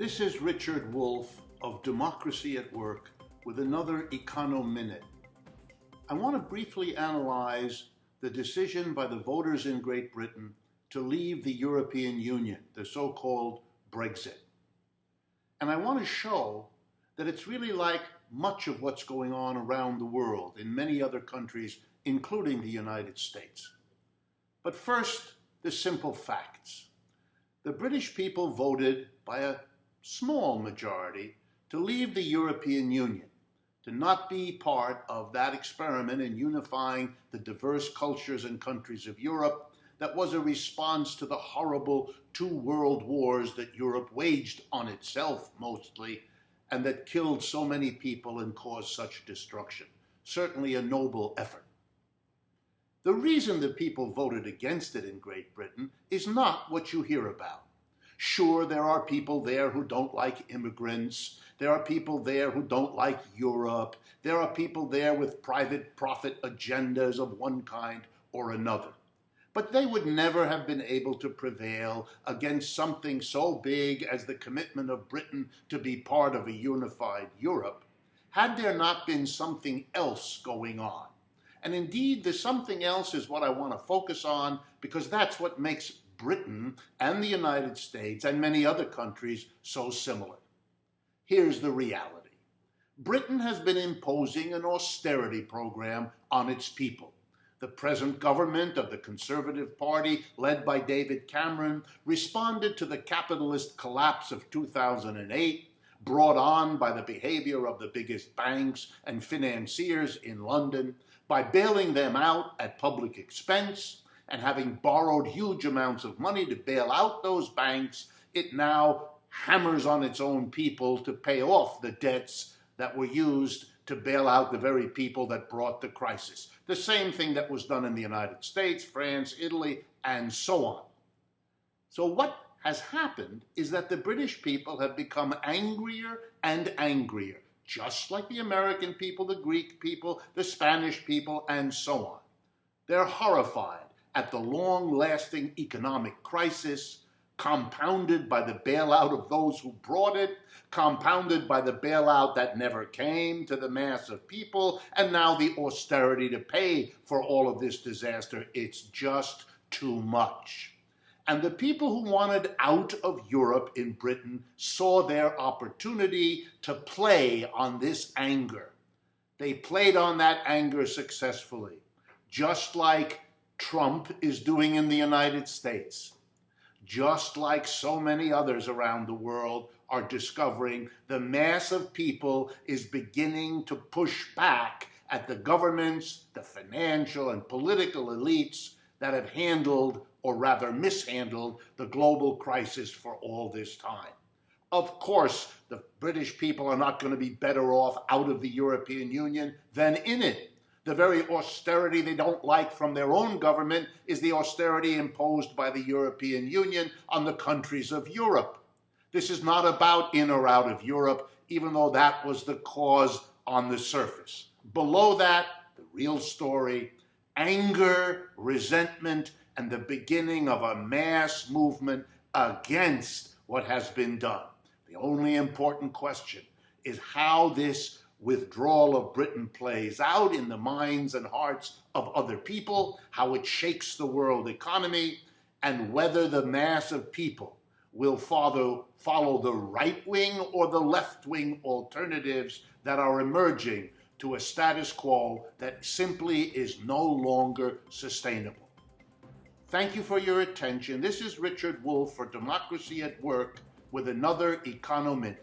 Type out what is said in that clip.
This is Richard Wolff of Democracy at Work with another EconoMinute. I want to briefly analyze the decision by the voters in Great Britain to leave the European Union, the so-called Brexit. And I want to show that it's really like much of what's going on around the world in many other countries, including the United States. But first, the simple facts. The British people voted by a small majority to leave the European Union, to not be part of that experiment in unifying the diverse cultures and countries of Europe that was a response to the horrible 2 world wars that Europe waged on itself mostly, and that killed so many people and caused such destruction. Certainly a noble effort. The reason that people voted against it in Great Britain is not what you hear about. Sure, there are people there who don't like immigrants. There are people there who don't like Europe. There are people there with private profit agendas of one kind or another. But they would never have been able to prevail against something so big as the commitment of Britain to be part of a unified Europe, had there not been something else going on. And indeed, the something else is what I want to focus on, because that's what makes Britain and the United States and many other countries so similar. Here's the reality. Britain has been imposing an austerity program on its people. The present government of the Conservative Party, led by David Cameron, responded to the capitalist collapse of 2008, brought on by the behavior of the biggest banks and financiers in London, by bailing them out at public expense, and having borrowed huge amounts of money to bail out those banks, it now hammers on its own people to pay off the debts that were used to bail out the very people that brought the crisis. The same thing that was done in the United States, France, Italy, and so on. So what has happened is that the British people have become angrier and angrier, just like the American people, the Greek people, the Spanish people, and so on. They're horrified at the long-lasting economic crisis, compounded by the bailout of those who brought it, compounded by the bailout that never came to the mass of people, and now the austerity to pay for all of this disaster. It's just too much. And the people who wanted out of Europe in Britain saw their opportunity to play on this anger. They played on that anger successfully, just like Trump is doing in the United States. Just like so many others around the world are discovering, the mass of people is beginning to push back at the governments, the financial and political elites that have handled, or rather mishandled, the global crisis for all this time. Of course, the British people are not going to be better off out of the European Union than in it. The very austerity they don't like from their own government is the austerity imposed by the European Union on the countries of Europe. This is not about in or out of Europe, even though that was the cause on the surface. Below that, the real story, anger, resentment, and the beginning of a mass movement against what has been done. The only important question is how this withdrawal of Britain plays out in the minds and hearts of other people, how it shakes the world economy, and whether the mass of people will follow the right-wing or the left-wing alternatives that are emerging to a status quo that simply is no longer sustainable. Thank you for your attention. This is Richard Wolff for Democracy at Work with another EconoMinute.